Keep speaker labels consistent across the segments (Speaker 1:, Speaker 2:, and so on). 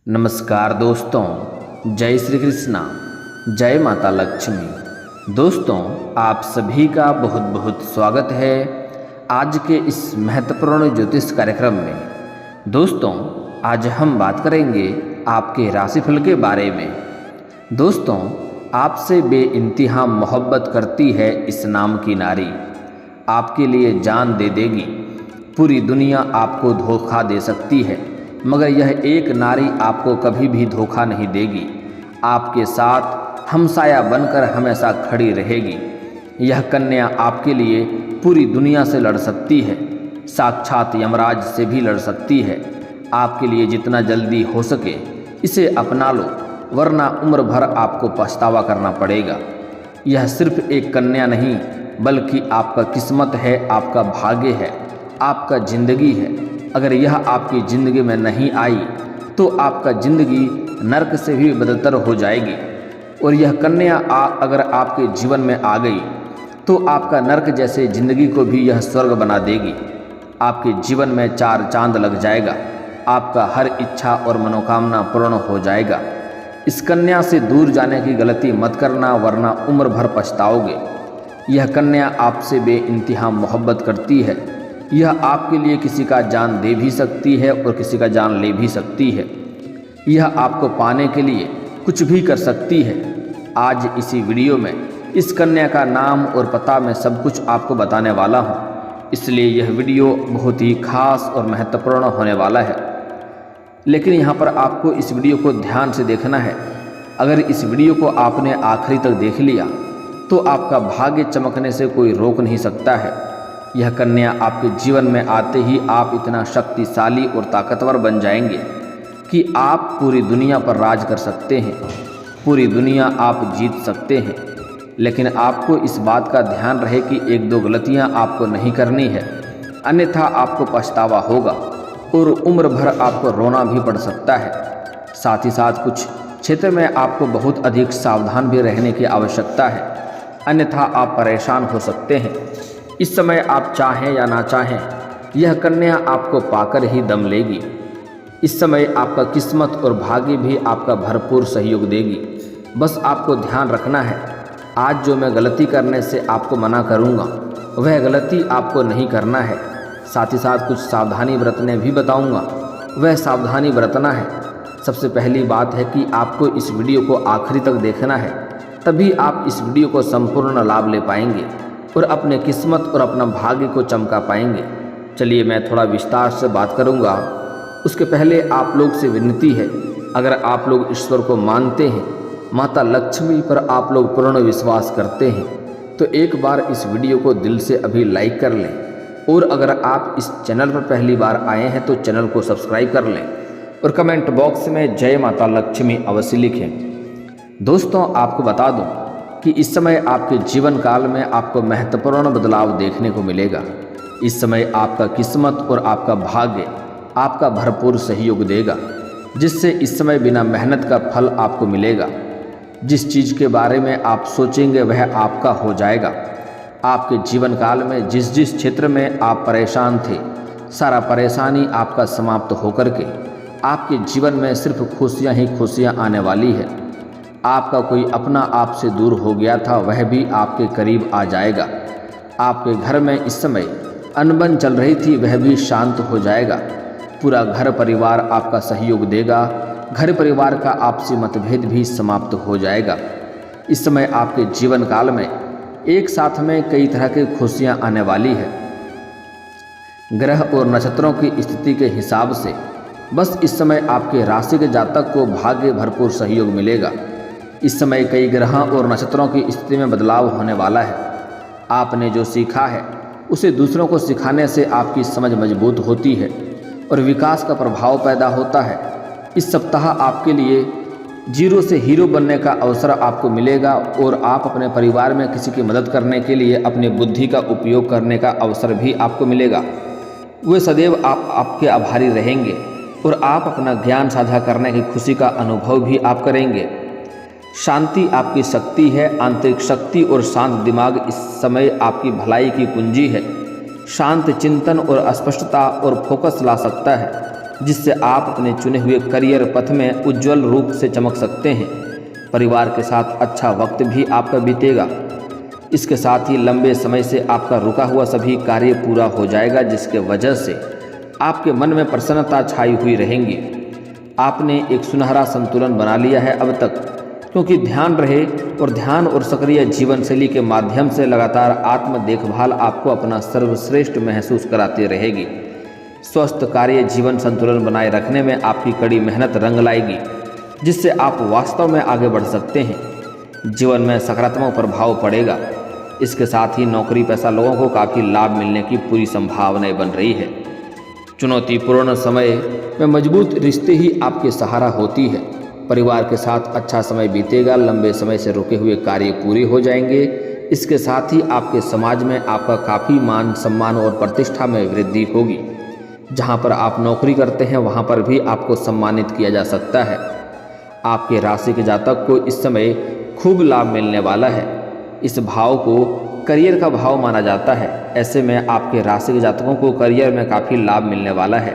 Speaker 1: नमस्कार दोस्तों, जय श्री कृष्णा, जय माता लक्ष्मी। दोस्तों, आप सभी का बहुत बहुत स्वागत है आज के इस महत्वपूर्ण ज्योतिष कार्यक्रम में। दोस्तों, आज हम बात करेंगे आपके राशिफल के बारे में। दोस्तों, आपसे बेइंतहा मोहब्बत करती है इस नाम की नारी, आपके लिए जान दे देगी। पूरी दुनिया आपको धोखा दे सकती है, मगर यह एक नारी आपको कभी भी धोखा नहीं देगी। आपके साथ हमसाया बनकर हमेशा खड़ी रहेगी। यह कन्या आपके लिए पूरी दुनिया से लड़ सकती है, साक्षात यमराज से भी लड़ सकती है। आपके लिए जितना जल्दी हो सके इसे अपना लो, वरना उम्र भर आपको पछतावा करना पड़ेगा। यह सिर्फ एक कन्या नहीं, बल्कि आपका किस्मत है, आपका भाग्य है, आपका जिंदगी है। अगर यह आपकी ज़िंदगी में नहीं आई तो आपका ज़िंदगी नरक से भी बदतर हो जाएगी। और यह कन्या अगर आपके जीवन में आ गई तो आपका नरक जैसे ज़िंदगी को भी यह स्वर्ग बना देगी। आपके जीवन में चार चांद लग जाएगा, आपका हर इच्छा और मनोकामना पूर्ण हो जाएगा। इस कन्या से दूर जाने की गलती मत करना, वरना उम्र भर पछताओगे। यह कन्या आपसे बेइंतहा मोहब्बत करती है। यह आपके लिए किसी का जान दे भी सकती है और किसी का जान ले भी सकती है। यह आपको पाने के लिए कुछ भी कर सकती है। आज इसी वीडियो में इस कन्या का नाम और पता मैं सब कुछ आपको बताने वाला हूँ, इसलिए यह वीडियो बहुत ही खास और महत्वपूर्ण होने वाला है। लेकिन यहाँ पर आपको इस वीडियो को ध्यान से देखना है। अगर इस वीडियो को आपने आखिरी तक देख लिया तो आपका भाग्य चमकने से कोई रोक नहीं सकता है। यह कन्या आपके जीवन में आते ही आप इतना शक्तिशाली और ताकतवर बन जाएंगे कि आप पूरी दुनिया पर राज कर सकते हैं, पूरी दुनिया आप जीत सकते हैं। लेकिन आपको इस बात का ध्यान रहे कि एक दो गलतियां आपको नहीं करनी है, अन्यथा आपको पछतावा होगा और उम्र भर आपको रोना भी पड़ सकता है। साथ ही साथ कुछ क्षेत्र में आपको बहुत अधिक सावधान भी रहने की आवश्यकता है, अन्यथा आप परेशान हो सकते हैं। इस समय आप चाहें या ना चाहें, यह कन्या आपको पाकर ही दम लेगी। इस समय आपका किस्मत और भाग्य भी आपका भरपूर सहयोग देगी। बस आपको ध्यान रखना है, आज जो मैं गलती करने से आपको मना करूँगा वह गलती आपको नहीं करना है। साथ ही साथ कुछ सावधानी बरतने भी बताऊँगा, वह सावधानी बरतना है। सबसे पहली बात है कि आपको इस वीडियो को आखिरी तक देखना है, तभी आप इस वीडियो को संपूर्ण लाभ ले पाएंगे और अपने किस्मत और अपना भाग्य को चमका पाएंगे। चलिए मैं थोड़ा विस्तार से बात करूंगा। उसके पहले आप लोग से विनती है, अगर आप लोग ईश्वर को मानते हैं, माता लक्ष्मी पर आप लोग पूर्ण विश्वास करते हैं, तो एक बार इस वीडियो को दिल से अभी लाइक कर लें। और अगर आप इस चैनल पर पहली बार आए हैं तो चैनल को सब्सक्राइब कर लें और कमेंट बॉक्स में जय माता लक्ष्मी अवश्य लिखें। दोस्तों, आपको बता दूँ कि इस समय आपके जीवन काल में आपको महत्वपूर्ण बदलाव देखने को मिलेगा। इस समय आपका किस्मत और आपका भाग्य आपका भरपूर सहयोग देगा, जिससे इस समय बिना मेहनत का फल आपको मिलेगा। जिस चीज़ के बारे में आप सोचेंगे वह आपका हो जाएगा। आपके जीवन काल में जिस जिस क्षेत्र में आप परेशान थे, सारा परेशानी आपका समाप्त होकर के आपके जीवन में सिर्फ खुशियाँ ही खुशियाँ आने वाली है। आपका कोई अपना आपसे दूर हो गया था, वह भी आपके करीब आ जाएगा। आपके घर में इस समय अनबन चल रही थी, वह भी शांत हो जाएगा। पूरा घर परिवार आपका सहयोग देगा। घर परिवार का आपसी मतभेद भी समाप्त हो जाएगा। इस समय आपके जीवन काल में एक साथ में कई तरह की खुशियां आने वाली है। ग्रह और नक्षत्रों की स्थिति के हिसाब से बस इस समय आपके राशि के जातक को भाग्य भरपूर सहयोग मिलेगा। इस समय कई ग्रहों और नक्षत्रों की स्थिति में बदलाव होने वाला है। आपने जो सीखा है उसे दूसरों को सिखाने से आपकी समझ मजबूत होती है और विकास का प्रभाव पैदा होता है। इस सप्ताह आपके लिए जीरो से हीरो बनने का अवसर आपको मिलेगा और आप अपने परिवार में किसी की मदद करने के लिए अपनी बुद्धि का उपयोग करने का अवसर भी आपको मिलेगा। वे सदैव आपके आभारी रहेंगे और आप अपना ज्ञान साझा करने की खुशी का अनुभव भी आप करेंगे। शांति आपकी शक्ति है। आंतरिक शक्ति और शांत दिमाग इस समय आपकी भलाई की कुंजी है। शांत चिंतन और स्पष्टता और फोकस ला सकता है। जिससे आप अपने चुने हुए करियर पथ में उज्जवल रूप से चमक सकते हैं। परिवार के साथ अच्छा वक्त भी आपका बीतेगा। इसके साथ ही लंबे समय से आपका रुका हुआ सभी कार्य पूरा हो जाएगा, जिसके वजह से आपके मन में प्रसन्नता छाई हुई रहेंगी। आपने एक सुनहरा संतुलन बना लिया है अब तक, क्योंकि ध्यान और सक्रिय जीवन शैली के माध्यम से लगातार आत्म देखभाल आपको अपना सर्वश्रेष्ठ महसूस कराती रहेगी। स्वस्थ कार्य जीवन संतुलन बनाए रखने में आपकी कड़ी मेहनत रंग लाएगी, जिससे आप वास्तव में आगे बढ़ सकते हैं। जीवन में सकारात्मक प्रभाव पड़ेगा। इसके साथ ही नौकरी पेशा लोगों को काफ़ी लाभ मिलने की पूरी संभावनाएं बन रही है। चुनौतीपूर्ण समय में मजबूत रिश्ते ही आपके सहारा होती है। परिवार के साथ अच्छा समय बीतेगा। लंबे समय से रुके हुए कार्य पूरे हो जाएंगे। इसके साथ ही आपके समाज में आपका काफ़ी मान सम्मान और प्रतिष्ठा में वृद्धि होगी। जहां पर आप नौकरी करते हैं वहां पर भी आपको सम्मानित किया जा सकता है। आपके राशि के जातक को इस समय खूब लाभ मिलने वाला है। इस भाव को करियर का भाव माना जाता है। ऐसे में आपके राशि के जातकों को करियर में काफ़ी लाभ मिलने वाला है।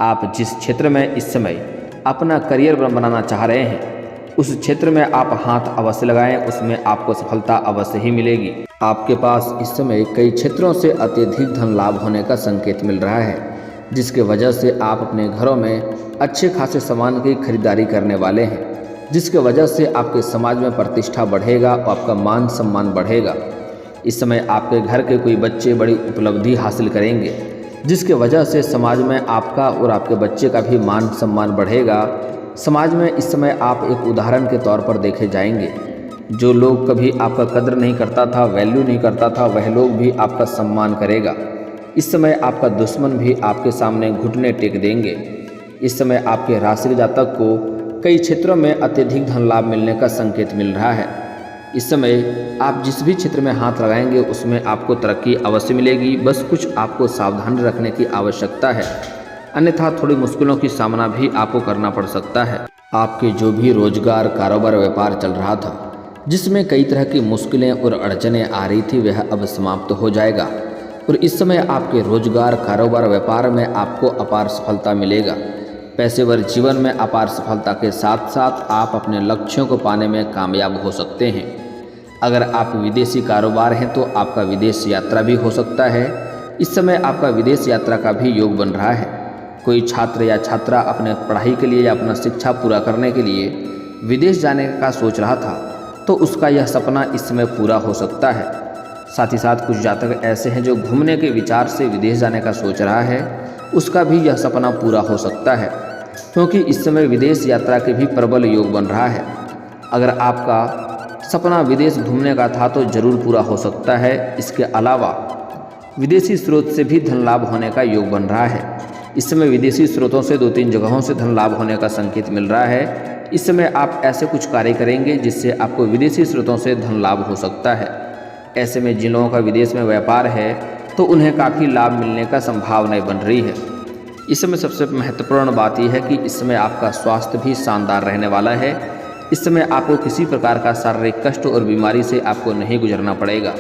Speaker 1: आप जिस क्षेत्र में इस समय अपना करियर बनाना चाह रहे हैं, उस क्षेत्र में आप हाथ अवश्य लगाएं, उसमें आपको सफलता अवश्य ही मिलेगी। आपके पास इस समय कई क्षेत्रों से अत्यधिक धन लाभ होने का संकेत मिल रहा है, जिसके वजह से आप अपने घरों में अच्छे खासे सामान की खरीदारी करने वाले हैं, जिसके वजह से आपके समाज में प्रतिष्ठा बढ़ेगा और आपका मान सम्मान बढ़ेगा। इस समय आपके घर के कोई बच्चे बड़ी उपलब्धि हासिल करेंगे, जिसके वजह से समाज में आपका और आपके बच्चे का भी मान सम्मान बढ़ेगा। समाज में इस समय आप एक उदाहरण के तौर पर देखे जाएंगे। जो लोग कभी आपका कदर नहीं करता था, वैल्यू नहीं करता था, वह लोग भी आपका सम्मान करेगा। इस समय आपका दुश्मन भी आपके सामने घुटने टेक देंगे। इस समय आपके राशि जातक को कई क्षेत्रों में अत्यधिक धन लाभ मिलने का संकेत मिल रहा है। इस समय आप जिस भी क्षेत्र में हाथ लगाएंगे उसमें आपको तरक्की अवश्य मिलेगी। बस कुछ आपको सावधान रखने की आवश्यकता है, अन्यथा थोड़ी मुश्किलों की सामना भी आपको करना पड़ सकता है। आपके जो भी रोजगार, कारोबार, व्यापार चल रहा था, जिसमें कई तरह की मुश्किलें और अड़चनें आ रही थी, वह अब समाप्त हो जाएगा और इस समय आपके रोजगार, कारोबार, व्यापार में आपको अपार सफलता मिलेगा। पेशेवर जीवन में अपार सफलता के साथ साथ आप अपने लक्ष्यों को पाने में कामयाब हो सकते हैं। अगर आप विदेशी कारोबार हैं तो आपका विदेश यात्रा भी हो सकता है। इस समय आपका विदेश यात्रा का भी योग बन रहा है। कोई छात्र या छात्रा अपने पढ़ाई के लिए या अपना शिक्षा पूरा करने के लिए विदेश जाने का सोच रहा था, तो उसका यह सपना इस समय पूरा हो सकता है। साथ ही साथ कुछ जातक ऐसे हैं जो घूमने के विचार से विदेश जाने का सोच रहा है, उसका भी यह सपना पूरा हो सकता है, क्योंकि इस समय विदेश यात्रा के भी प्रबल योग बन रहा है। अगर आपका सपना विदेश घूमने का था तो जरूर पूरा हो सकता है। इसके अलावा विदेशी स्रोत से भी धन लाभ होने का योग बन रहा है। इस समय विदेशी स्रोतों से 2-3 जगहों से धन लाभ होने का संकेत मिल रहा है। इस समय आप ऐसे कुछ कार्य करेंगे जिससे आपको विदेशी स्रोतों से धन लाभ हो सकता है। ऐसे में जिन लोगों का विदेश में व्यापार है तो उन्हें काफ़ी लाभ मिलने का संभावनाएं बन रही है। इस समय सबसे महत्वपूर्ण बात यह है कि इस समय आपका स्वास्थ्य भी शानदार रहने वाला है। इस समय आपको किसी प्रकार का शारीरिक कष्ट और बीमारी से आपको नहीं गुजरना पड़ेगा।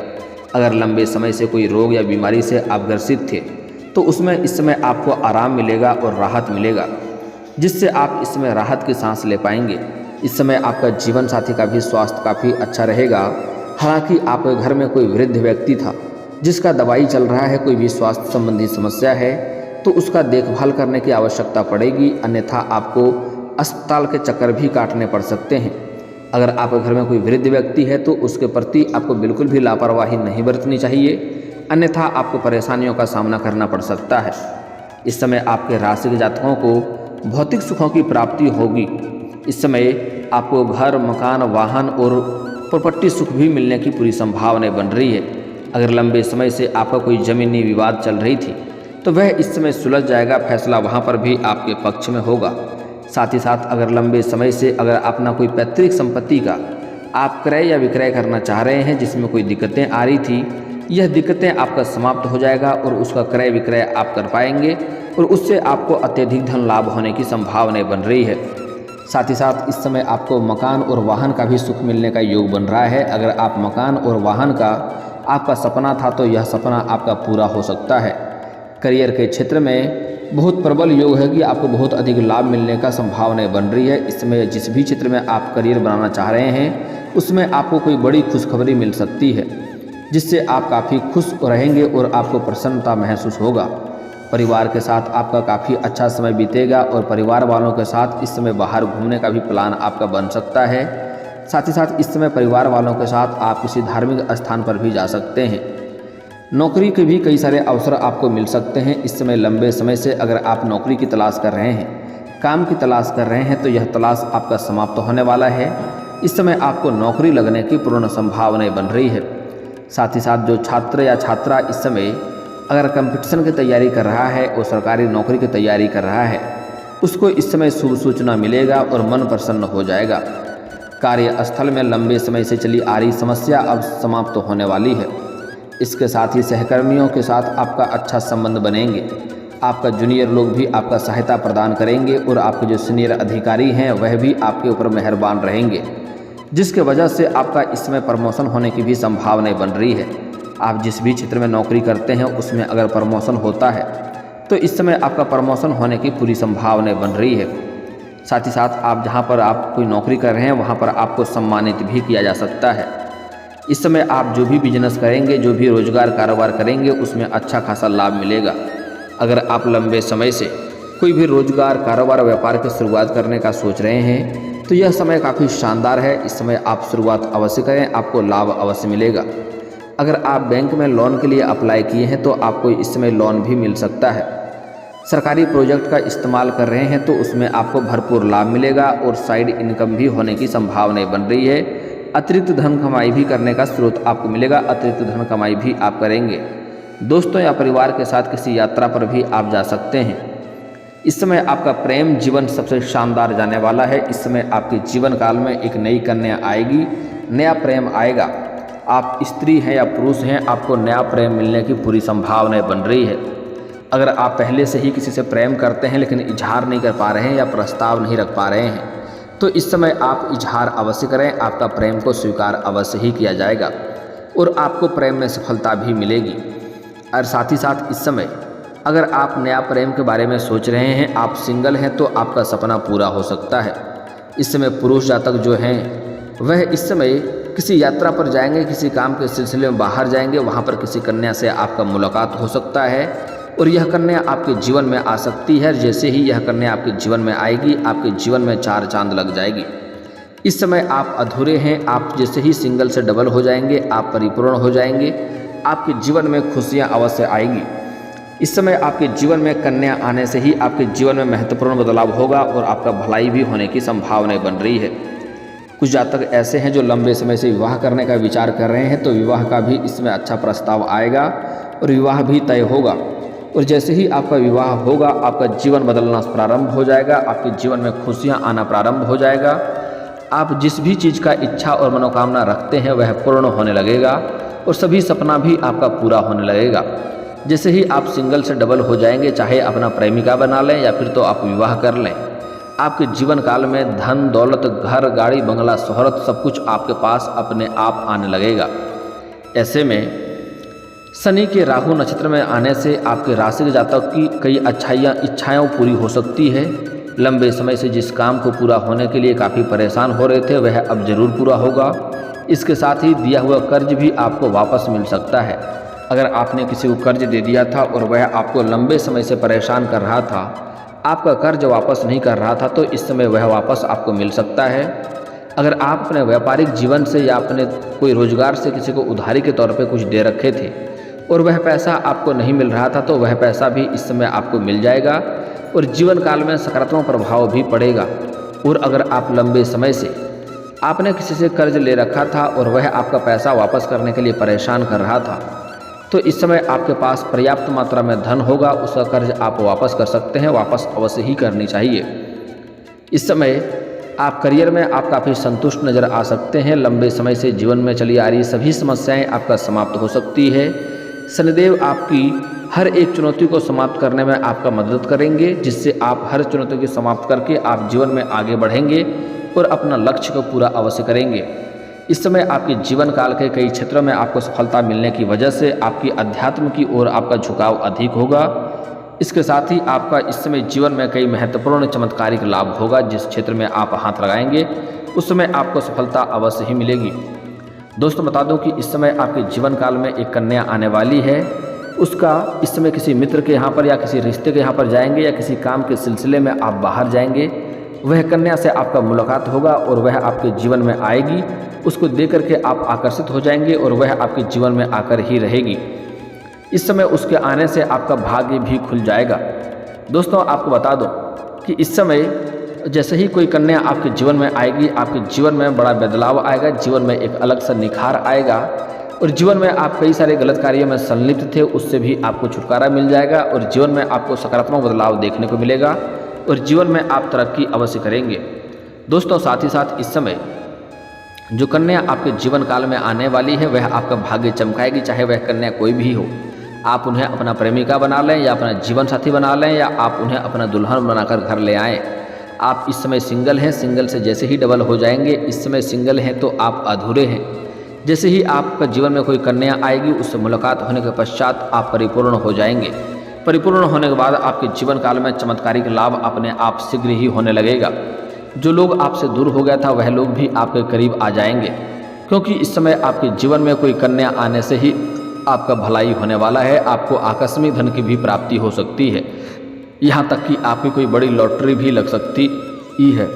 Speaker 1: अगर लंबे समय से कोई रोग या बीमारी से आप ग्रसित थे तो उसमें इस समय आपको आराम मिलेगा और राहत मिलेगा, जिससे आप इस समय राहत की सांस ले पाएंगे। इस समय आपका जीवन साथी का भी स्वास्थ्य काफ़ी अच्छा रहेगा। हालांकि आपके घर में कोई वृद्ध व्यक्ति था जिसका दवाई चल रहा है, कोई भी स्वास्थ्य संबंधी समस्या है तो उसका देखभाल करने की आवश्यकता पड़ेगी, अन्यथा आपको अस्पताल के चक्कर भी काटने पड़ सकते हैं। अगर आपके घर में कोई वृद्ध व्यक्ति है तो उसके प्रति आपको बिल्कुल भी लापरवाही नहीं बरतनी चाहिए, अन्यथा आपको परेशानियों का सामना करना पड़ सकता है। इस समय आपके राशि के जातकों को भौतिक सुखों की प्राप्ति होगी। इस समय आपको घर, मकान, वाहन और प्रॉपर्टी सुख भी मिलने की पूरी संभावनाएं बन रही है। अगर लंबे समय से आपका कोई जमीनी विवाद चल रही थी तो वह इस समय सुलझ जाएगा, फैसला वहां पर भी आपके पक्ष में होगा। साथ ही साथ अगर लंबे समय से अगर अपना कोई पैतृक संपत्ति का आप क्रय या विक्रय करना चाह रहे हैं, जिसमें कोई दिक्कतें आ रही थी, यह दिक्कतें आपका समाप्त हो जाएगा और उसका क्रय विक्रय आप कर पाएंगे और उससे आपको अत्यधिक धन लाभ होने की संभावनाएं बन रही है। साथ ही साथ इस समय आपको मकान और वाहन का भी सुख मिलने का योग बन रहा है। अगर आप मकान और वाहन का आपका सपना था तो यह सपना आपका पूरा हो सकता है। करियर के क्षेत्र में बहुत प्रबल योग है कि आपको बहुत अधिक लाभ मिलने का संभावनाएं बन रही है। इस समय जिस भी क्षेत्र में आप करियर बनाना चाह रहे हैं उसमें आपको कोई बड़ी खुशखबरी मिल सकती है, जिससे आप काफ़ी खुश रहेंगे और आपको प्रसन्नता महसूस होगा। परिवार के साथ आपका काफ़ी अच्छा समय बीतेगा और परिवार वालों के साथ इस समय बाहर घूमने का भी प्लान आपका बन सकता है। साथ ही साथ इस समय परिवार वालों के साथ आप किसी धार्मिक स्थान पर भी जा सकते हैं। नौकरी के भी कई सारे अवसर आपको मिल सकते हैं। इस समय लंबे समय से अगर आप नौकरी की तलाश कर रहे हैं, काम की तलाश कर रहे हैं, तो यह तलाश आपका समाप्त होने वाला है। इस समय आपको नौकरी लगने की पूर्ण संभावनाएं बन रही है। साथ ही साथ जो छात्र या छात्रा इस समय अगर कंपटीशन की तैयारी कर रहा है और सरकारी नौकरी की तैयारी कर रहा है, उसको इस समय शुभ सूचना मिलेगा और मन प्रसन्न हो जाएगा। कार्यस्थल में लंबे समय से चली आ रही समस्या अब समाप्त होने वाली है। इसके साथ ही सहकर्मियों के साथ आपका अच्छा संबंध बनेंगे। आपका जूनियर लोग भी आपका सहायता प्रदान करेंगे और आपके जो सीनियर अधिकारी हैं वह भी आपके ऊपर मेहरबान रहेंगे, जिसके वजह से आपका इसमें प्रमोशन होने की भी संभावनाएं बन रही है। आप जिस भी क्षेत्र में नौकरी करते हैं उसमें अगर प्रमोशन होता है तो इस समय आपका प्रमोशन होने की पूरी संभावनाएं बन रही है। साथ ही साथ आप जहां पर आप कोई नौकरी कर रहे हैं वहां पर आपको सम्मानित भी किया जा सकता है। इस समय आप जो भी बिजनेस करेंगे, जो भी रोजगार कारोबार करेंगे, उसमें अच्छा खासा लाभ मिलेगा। अगर आप लंबे समय से कोई भी रोजगार कारोबार व्यापार की शुरुआत करने का सोच रहे हैं तो यह समय काफ़ी शानदार है। इस समय आप शुरुआत अवश्य करें, आपको लाभ अवश्य मिलेगा। अगर आप बैंक में लोन के लिए अप्लाई किए हैं तो आपको इस समय लोन भी मिल सकता है। सरकारी प्रोजेक्ट का इस्तेमाल कर रहे हैं तो उसमें आपको भरपूर लाभ मिलेगा और साइड इनकम भी होने की संभावनाएं बन रही है। अतिरिक्त धन कमाई भी करने का स्रोत आपको मिलेगा, अतिरिक्त धन कमाई भी आप करेंगे। दोस्तों या परिवार के साथ किसी यात्रा पर भी आप जा सकते हैं। इस समय आपका प्रेम जीवन सबसे शानदार जाने वाला है। इस समय आपके जीवन काल में एक नई कन्या आएगी, नया प्रेम आएगा। आप स्त्री हैं या पुरुष हैं, आपको नया प्रेम मिलने की पूरी संभावनाएं बन रही है। अगर आप पहले से ही किसी से प्रेम करते हैं लेकिन इजहार नहीं कर पा रहे हैं या प्रस्ताव नहीं रख पा रहे हैं तो इस समय आप इजहार अवश्य करें। आपका प्रेम को स्वीकार अवश्य ही किया जाएगा और आपको प्रेम में सफलता भी मिलेगी। और साथ ही साथ इस समय अगर आप नया प्रेम के बारे में सोच रहे हैं, आप सिंगल हैं, तो आपका सपना पूरा हो सकता है। इस समय पुरुष जातक जो हैं वह इस समय किसी यात्रा पर जाएंगे, किसी काम के सिलसिले में बाहर जाएंगे, वहाँ पर किसी कन्या से आपका मुलाकात हो सकता है और यह कन्या आपके जीवन में आ सकती है। जैसे ही यह कन्या आपके जीवन में आएगी, आपके जीवन में चार चांद लग जाएगी। इस समय आप अधूरे हैं, आप जैसे ही सिंगल से डबल हो जाएंगे, आप परिपूर्ण हो जाएंगे। आपके जीवन में खुशियाँ अवश्य आएगी। इस समय आपके जीवन में कन्या आने से ही आपके जीवन में महत्वपूर्ण बदलाव होगा और आपका भलाई भी होने की संभावनाएं बन रही है। कुछ जातक ऐसे हैं जो लंबे समय से विवाह करने का विचार कर रहे हैं, तो विवाह का भी इसमें अच्छा प्रस्ताव आएगा और विवाह भी तय होगा। और जैसे ही आपका विवाह होगा, आपका जीवन बदलना प्रारंभ हो जाएगा, आपके जीवन में खुशियां आना प्रारंभ हो जाएगा। आप जिस भी चीज़ का इच्छा और मनोकामना रखते हैं वह पूर्ण होने लगेगा और सभी सपना भी आपका पूरा होने लगेगा। जैसे ही आप सिंगल से डबल हो जाएंगे, चाहे अपना प्रेमिका बना लें या फिर तो आप विवाह कर लें, आपके जीवन काल में धन दौलत, घर गाड़ी बंगला शोहरत सब कुछ आपके पास अपने आप आने लगेगा। ऐसे में शनि के राहु नक्षत्र में आने से आपके राशि के जातक की कई इच्छाएं पूरी हो सकती है। लंबे समय से जिस काम को पूरा होने के लिए काफ़ी परेशान हो रहे थे वह अब जरूर पूरा होगा। इसके साथ ही दिया हुआ कर्ज भी आपको वापस मिल सकता है। अगर आपने किसी को कर्ज दे दिया था और वह आपको लंबे समय से परेशान कर रहा था, आपका कर्ज वापस नहीं कर रहा था, तो इस समय वह वापस आपको मिल सकता है। अगर आप अपने व्यापारिक जीवन से या अपने कोई रोजगार से किसी को उधारी के तौर पे कुछ दे रखे थे और वह पैसा आपको नहीं मिल रहा था, तो वह पैसा भी इस समय आपको मिल जाएगा और जीवन काल में सकारात्मक प्रभाव भी पड़ेगा। और अगर आप लंबे समय से आपने किसी से कर्ज ले रखा था और वह आपका पैसा वापस करने के लिए परेशान कर रहा था, तो इस समय आपके पास पर्याप्त मात्रा में धन होगा, उसका कर्ज आप वापस कर सकते हैं। वापस अवश्य ही करनी चाहिए। इस समय आप करियर में आप काफ़ी संतुष्ट नज़र आ सकते हैं। लंबे समय से जीवन में चली आ रही सभी समस्याएं आपका समाप्त हो सकती है। शनिदेव आपकी हर एक चुनौती को समाप्त करने में आपका मदद करेंगे, जिससे आप हर चुनौती को समाप्त करके आप जीवन में आगे बढ़ेंगे और अपना लक्ष्य को पूरा अवश्य करेंगे। इस समय आपके जीवन काल के कई क्षेत्रों में आपको सफलता मिलने की वजह से आपकी अध्यात्म की ओर आपका झुकाव अधिक होगा। इसके साथ ही आपका इस समय जीवन में कई महत्वपूर्ण चमत्कारिक लाभ होगा। जिस क्षेत्र में आप हाथ लगाएंगे उस समय आपको सफलता अवश्य ही मिलेगी। दोस्तों बता दूं कि इस समय आपके जीवन काल में एक कन्या आने वाली है। उसका इस समय किसी मित्र के यहाँ पर या किसी रिश्ते के यहाँ पर जाएंगे या किसी काम के सिलसिले में आप बाहर जाएंगे, वह कन्या से आपका मुलाकात होगा और वह आपके जीवन में आएगी। उसको देख करके आप आकर्षित हो जाएंगे और वह आपके जीवन में आकर ही रहेगी। इस समय उसके आने से आपका भाग्य भी खुल जाएगा। दोस्तों आपको बता दो कि इस समय जैसे ही कोई कन्या आपके जीवन में आएगी, आपके जीवन में बड़ा बदलाव आएगा, जीवन में एक अलग सा निखार आएगा और जीवन में आप कई सारे गलत कार्यों में संलिप्त थे उससे भी आपको छुटकारा मिल जाएगा और जीवन में आपको सकारात्मक बदलाव देखने को मिलेगा और जीवन में आप तरक्की अवश्य करेंगे। दोस्तों साथ ही साथ इस समय जो कन्या आपके जीवन काल में आने वाली है वह आपका भाग्य चमकाएगी, चाहे वह कन्या कोई भी हो। आप उन्हें अपना प्रेमिका बना लें या अपना जीवन साथी बना लें या आप उन्हें अपना दुल्हन बनाकर घर ले आएँ। आप इस समय सिंगल हैं, सिंगल से जैसे ही डबल हो जाएंगे। इस समय सिंगल हैं तो आप अधूरे हैं। जैसे ही आपका जीवन में कोई कन्या आएगी उससे मुलाकात होने के पश्चात आप परिपूर्ण हो जाएंगे। परिपूर्ण होने के बाद आपके जीवन काल में चमत्कारिक लाभ अपने आप शीघ्र ही होने लगेगा। जो लोग आपसे दूर हो गया था वह लोग भी आपके करीब आ जाएंगे, क्योंकि इस समय आपके जीवन में कोई कन्या आने से ही आपका भलाई होने वाला है। आपको आकस्मिक धन की भी प्राप्ति हो सकती है, यहाँ तक कि आपकी कोई बड़ी लॉटरी भी लग सकती ही है।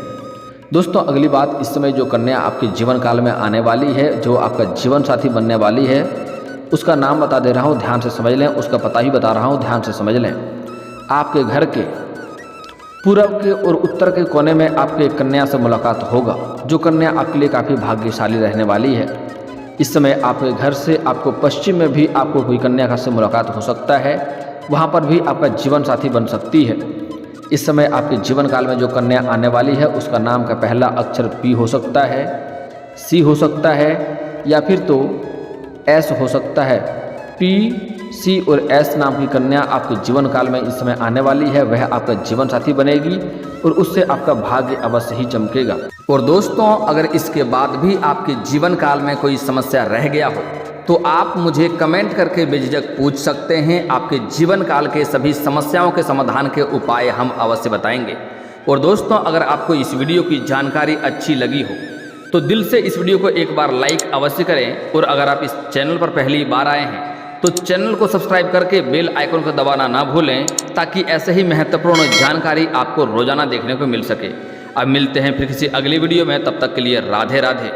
Speaker 1: दोस्तों अगली बात, इस समय जो कन्या आपके जीवन काल में आने वाली है, जो आपका जीवन साथी बनने वाली है, उसका नाम बता दे रहा हूँ, ध्यान से समझ लें। उसका पता ही बता रहा हूँ, ध्यान से समझ लें। आपके घर के पूर्व के और उत्तर के कोने में आपके कन्या से मुलाकात होगा, जो कन्या आपके लिए काफ़ी भाग्यशाली रहने वाली है। इस समय आपके घर से आपको पश्चिम में भी आपको कोई कन्या का से मुलाकात हो सकता है, वहाँ पर भी आपका जीवन साथी बन सकती है। इस समय आपके जीवन काल में जो कन्या आने वाली है उसका नाम का पहला अक्षर पी हो सकता है, सी हो सकता है या फिर तो एस हो सकता है। पी, सी और एस नाम की कन्या आपके जीवन काल में इस समय आने वाली है। वह आपका जीवन साथी बनेगी और उससे आपका भाग्य अवश्य ही चमकेगा। और दोस्तों अगर इसके बाद भी आपके जीवन काल में कोई समस्या रह गया हो तो आप मुझे कमेंट करके बेझिझक पूछ सकते हैं। आपके जीवन काल के सभी समस्याओं के समाधान के उपाय हम अवश्य बताएंगे। और दोस्तों अगर आपको इस वीडियो की जानकारी अच्छी लगी हो तो दिल से इस वीडियो को एक बार लाइक अवश्य करें। और अगर आप इस चैनल पर पहली बार आए हैं तो चैनल को सब्सक्राइब करके बेल आइकन को दबाना ना भूलें, ताकि ऐसे ही महत्वपूर्ण जानकारी आपको रोजाना देखने को मिल सके। अब मिलते हैं फिर किसी अगली वीडियो में, तब तक के लिए राधे राधे।